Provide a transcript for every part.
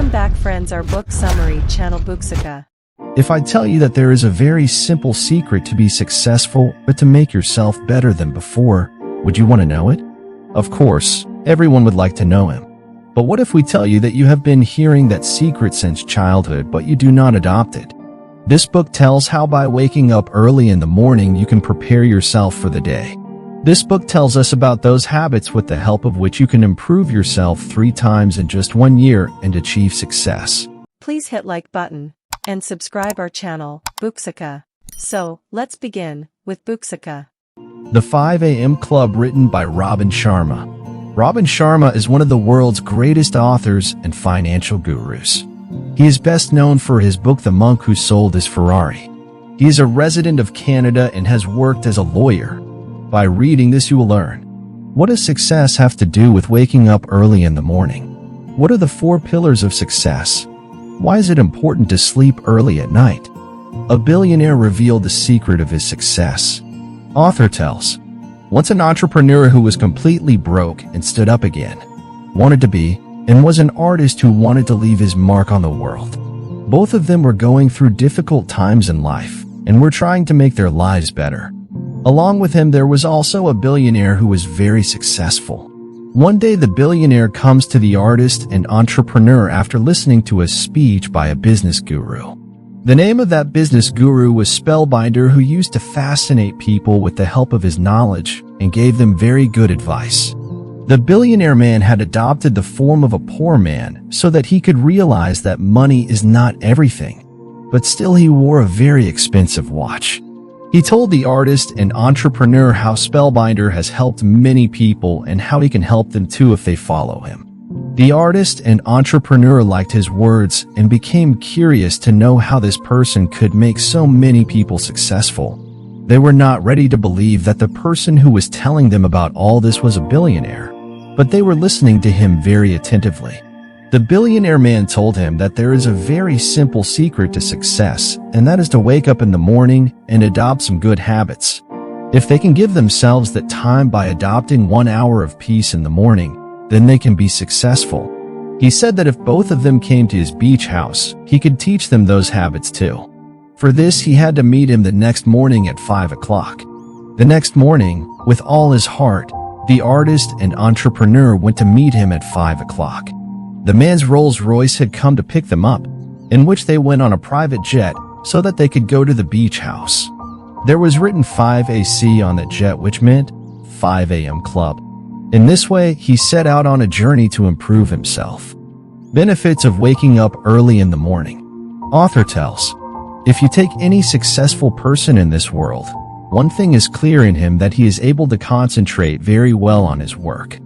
Welcome back friends, our book summary channel Booksica. If I tell you that there is a very simple secret to be successful, but to make yourself better than before, would you want to know it? Of course, everyone would like to know him. But what if we tell you that you have been hearing that secret since childhood, but you do not adopt it? This book tells how by waking up early in the morning you can prepare yourself for the day. This book tells us about those habits with the help of which you can improve yourself 3 times in just 1 year and achieve success. Please hit like button and subscribe our channel, Booksica. So, let's begin with Booksica. The 5 a.m. Club, written by Robin Sharma. Robin Sharma is one of the world's greatest authors and financial gurus. He is best known for his book The Monk Who Sold His Ferrari. He is a resident of Canada and has worked as a lawyer. By reading this, you will learn: what does success have to do with waking up early in the morning? What are the 4 pillars of success? Why is it important to sleep early at night? A billionaire revealed the secret of his success. Author tells: once an entrepreneur who was completely broke and stood up again, wanted to be, and was an artist who wanted to leave his mark on the world. Both of them were going through difficult times in life and were trying to make their lives better. Along with him, there was also a billionaire who was very successful. One day, the billionaire comes to the artist and entrepreneur after listening to a speech by a business guru. The name of that business guru was Spellbinder, who used to fascinate people with the help of his knowledge and gave them very good advice. The billionaire man had adopted the form of a poor man so that he could realize that money is not everything, but still he wore a very expensive watch. He told the artist and entrepreneur how Spellbinder has helped many people and how he can help them too if they follow him. The artist and entrepreneur liked his words and became curious to know how this person could make so many people successful. They were not ready to believe that the person who was telling them about all this was a billionaire, but they were listening to him very attentively. The billionaire man told him that there is a very simple secret to success, and that is to wake up in the morning and adopt some good habits. If they can give themselves that time by adopting 1 hour of peace in the morning, then they can be successful. He said that if both of them came to his beach house, he could teach them those habits too. For this, he had to meet him the next morning at 5 o'clock. The next morning, with all his heart, the artist and entrepreneur went to meet him at 5 o'clock. The man's Rolls-Royce had come to pick them up, in which they went on a private jet so that they could go to the beach house. There was written 5 AC on the jet, which meant 5 a.m. Club. In this way, he set out on a journey to improve himself. Benefits of waking up early in the morning. Author tells: if you take any successful person in this world, one thing is clear in him, that he is able to concentrate very well on his work.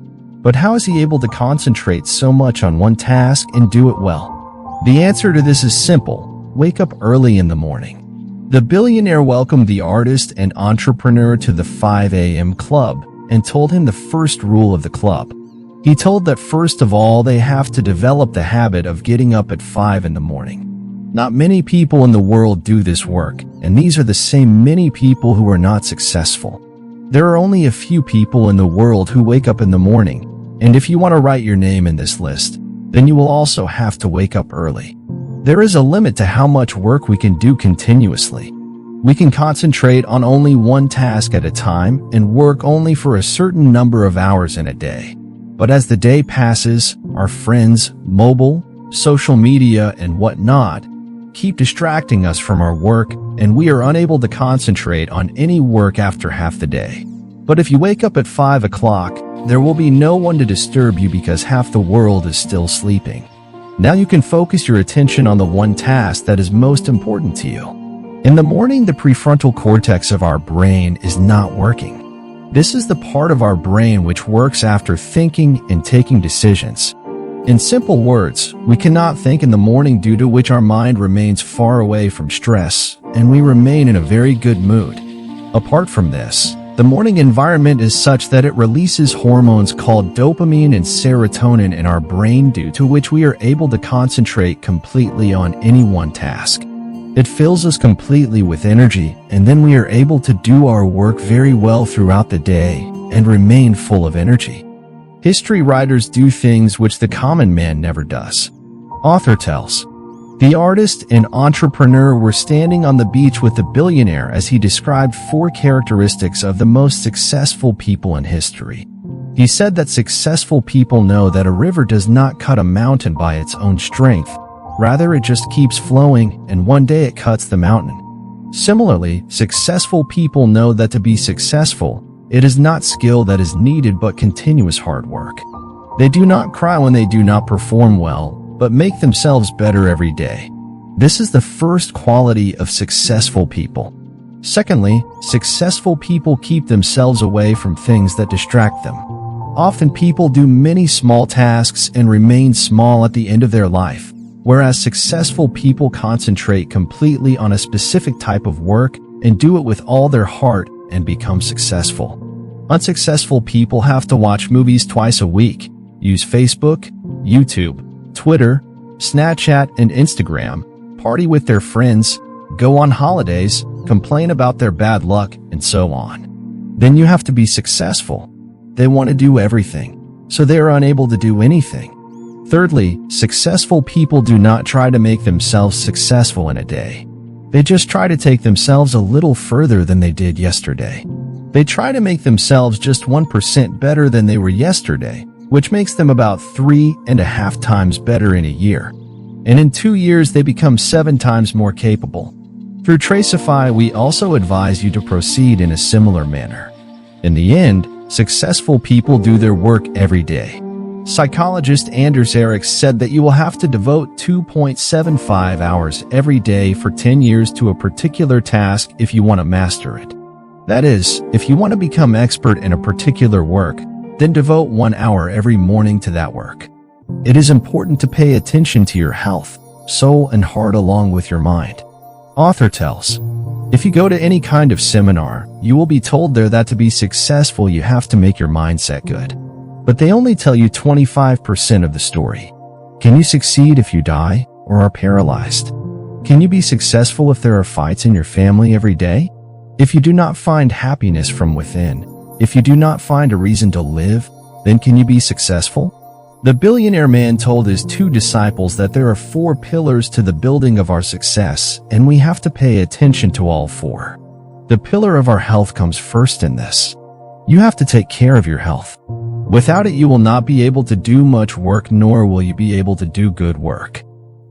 But how is he able to concentrate so much on one task and do it well? The answer to this is simple: wake up early in the morning. The billionaire welcomed the artist and entrepreneur to the 5 a.m. Club and told him the first rule of the club. He told that first of all, they have to develop the habit of getting up at 5 in the morning. Not many people in the world do this work, and these are the same many people who are not successful. There are only a few people in the world who wake up in the morning, and if you want to write your name in this list, then you will also have to wake up early. There is a limit to how much work we can do continuously. We can concentrate on only one task at a time and work only for a certain number of hours in a day. But as the day passes, our friends, mobile, social media, and whatnot keep distracting us from our work, and we are unable to concentrate on any work after half the day. But if you wake up at 5 o'clock, there will be no one to disturb you because half the world is still sleeping. Now you can focus your attention on the one task that is most important to you. In the morning, the prefrontal cortex of our brain is not working. This is the part of our brain which works after thinking and taking decisions. In simple words, we cannot think in the morning, due to which our mind remains far away from stress, and we remain in a very good mood. Apart from this, the morning environment is such that it releases hormones called dopamine and serotonin in our brain, due to which we are able to concentrate completely on any one task. It fills us completely with energy, and then we are able to do our work very well throughout the day and remain full of energy. History writers do things which the common man never does. Author tells. The artist and entrepreneur were standing on the beach with the billionaire as he described 4 characteristics of the most successful people in history. He said that successful people know that a river does not cut a mountain by its own strength. Rather, it just keeps flowing, and one day it cuts the mountain. Similarly, successful people know that to be successful, it is not skill that is needed but continuous hard work. They do not cry when they do not perform well, but make themselves better every day. This is the first quality of successful people. Secondly, successful people keep themselves away from things that distract them. Often people do many small tasks and remain small at the end of their life, whereas successful people concentrate completely on a specific type of work and do it with all their heart and become successful. Unsuccessful people have to watch movies twice a week, use Facebook, YouTube, Twitter, Snapchat, and Instagram, party with their friends, go on holidays, complain about their bad luck, and so on. Then you have to be successful. They want to do everything, so they are unable to do anything. Thirdly, successful people do not try to make themselves successful in a day. They just try to take themselves a little further than they did yesterday. They try to make themselves just 1% better than they were yesterday, which makes them about 3.5 times better in a year. And in 2 years, they become 7 times more capable. Through Tracify, we also advise you to proceed in a similar manner. In the end, successful people do their work every day. Psychologist Anders Ericsson said that you will have to devote 2.75 hours every day for 10 years to a particular task if you want to master it. That is, if you want to become expert in a particular work, then devote 1 hour every morning to that work. It is important to pay attention to your health, soul, and heart along with your mind. Author tells. If you go to any kind of seminar, you will be told there that to be successful you have to make your mindset good. But they only tell you 25% of the story. Can you succeed if you die or are paralyzed? Can you be successful if there are fights in your family every day? If you do not find happiness from within, if you do not find a reason to live, then can you be successful? The billionaire man told his 2 disciples that there are 4 pillars to the building of our success, and we have to pay attention to all 4. The pillar of our health comes first in this. You have to take care of your health. Without it, you will not be able to do much work, nor will you be able to do good work.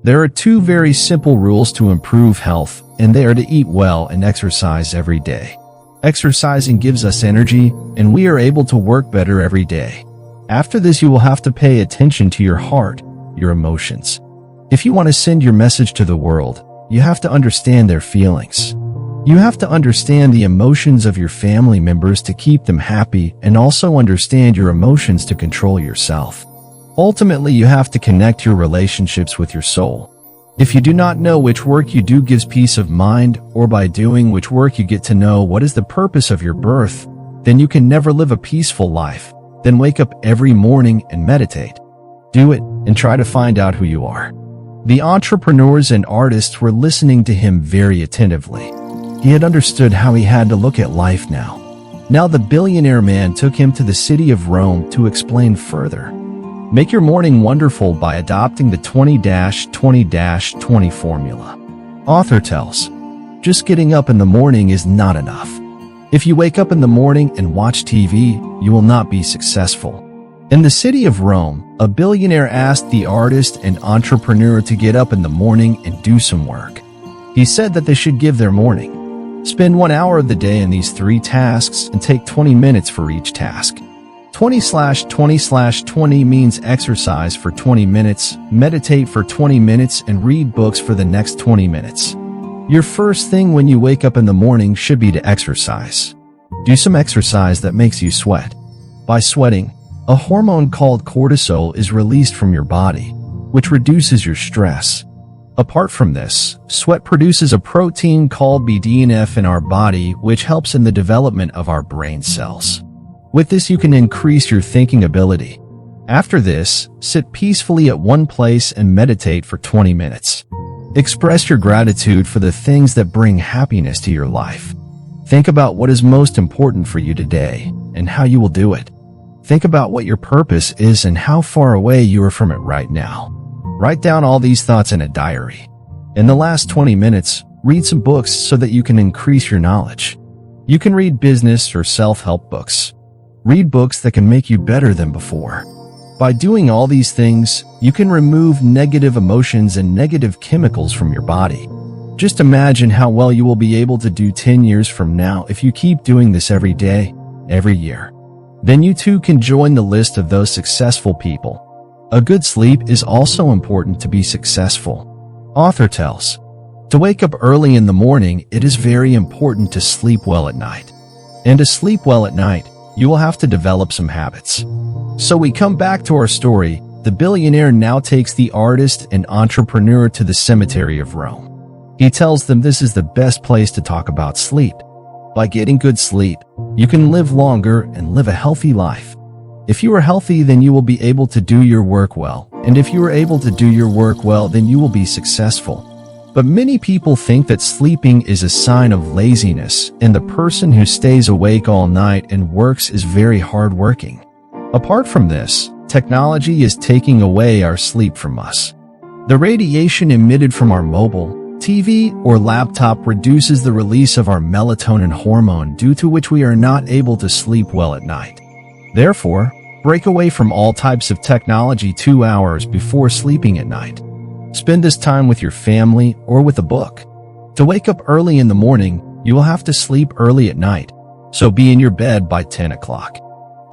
There are 2 very simple rules to improve health, and they are to eat well and exercise every day. Exercising gives us energy, and we are able to work better every day. After this, you will have to pay attention to your heart, your emotions. If you want to send your message to the world, you have to understand their feelings. You have to understand the emotions of your family members to keep them happy, and also understand your emotions to control yourself. Ultimately, you have to connect your relationships with your soul. If you do not know which work you do gives peace of mind, or by doing which work you get to know what is the purpose of your birth, then you can never live a peaceful life. Then wake up every morning and meditate. Do it and try to find out who you are. The entrepreneurs and artists were listening to him very attentively. He had understood how he had to look at life now. Now the billionaire man took him to the city of Rome to explain further. Make your morning wonderful by adopting the 20-20-20 formula. Author tells. Just getting up in the morning is not enough. If you wake up in the morning and watch TV, you will not be successful. In the city of Rome, a billionaire asked the artist and entrepreneur to get up in the morning and do some work. He said that they should give their morning. Spend 1 hour of the day in these 3 tasks and take 20 minutes for each task. 20/20/20 means exercise for 20 minutes, meditate for 20 minutes, and read books for the next 20 minutes. Your first thing when you wake up in the morning should be to exercise. Do some exercise that makes you sweat. By sweating, a hormone called cortisol is released from your body, which reduces your stress. Apart from this, sweat produces a protein called BDNF in our body, which helps in the development of our brain cells. With this, you can increase your thinking ability. After this, sit peacefully at one place and meditate for 20 minutes. Express your gratitude for the things that bring happiness to your life. Think about what is most important for you today and how you will do it. Think about what your purpose is and how far away you are from it right now. Write down all these thoughts in a diary. In the last 20 minutes, read some books so that you can increase your knowledge. You can read business or self-help books. Read books that can make you better than before. By doing all these things, you can remove negative emotions and negative chemicals from your body. Just imagine how well you will be able to do 10 years from now if you keep doing this every day, every year. Then you too can join the list of those successful people. A good sleep is also important to be successful. Author tells, to wake up early in the morning, it is very important to sleep well at night. And to sleep well at night, you will have to develop some habits. So we come back to our story. The billionaire now takes the artist and entrepreneur to the cemetery of Rome. He tells them this is the best place to talk about sleep. By getting good sleep, you can live longer and live a healthy life. If you are healthy, then you will be able to do your work well. And if you are able to do your work well, then you will be successful. But many people think that sleeping is a sign of laziness, and the person who stays awake all night and works is very hardworking. Apart from this, technology is taking away our sleep from us. The radiation emitted from our mobile, TV, or laptop reduces the release of our melatonin hormone, due to which we are not able to sleep well at night. Therefore, break away from all types of technology 2 hours before sleeping at night. Spend this time with your family or with a book. To wake up early in the morning, you will have to sleep early at night, so be in your bed by 10 o'clock.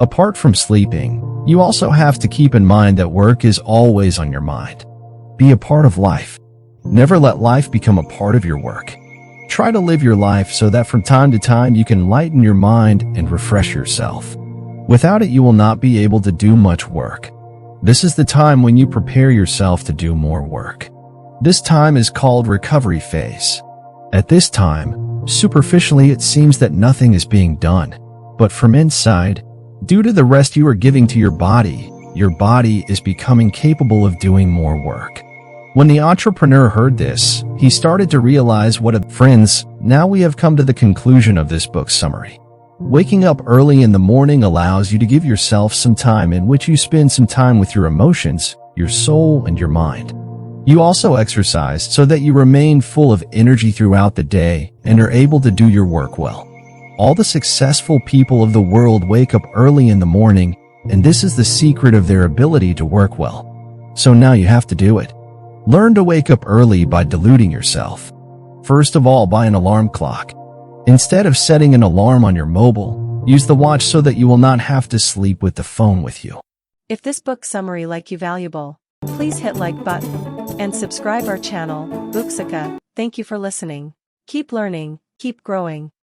Apart from sleeping, you also have to keep in mind that work is always on your mind. Be a part of life. Never let life become a part of your work. Try to live your life so that from time to time you can lighten your mind and refresh yourself. Without it, you will not be able to do much work. This is the time when you prepare yourself to do more work. This time is called recovery phase. At this time, superficially it seems that nothing is being done, but from inside, due to the rest you are giving to your body is becoming capable of doing more work. When the entrepreneur heard this, he started to realize friends, now we have come to the conclusion of this book summary. Waking up early in the morning allows you to give yourself some time in which you spend some time with your emotions, your soul, and your mind. You also exercise so that you remain full of energy throughout the day and are able to do your work well. All the successful people of the world wake up early in the morning, and this is the secret of their ability to work well. So now you have to do it. Learn to wake up early by deluding yourself. First of all, buy an alarm clock. Instead of setting an alarm on your mobile, use the watch so that you will not have to sleep with the phone with you. If this book summary like you valuable, please hit like button and subscribe our channel, Booksica. Thank you for listening. Keep learning, keep growing.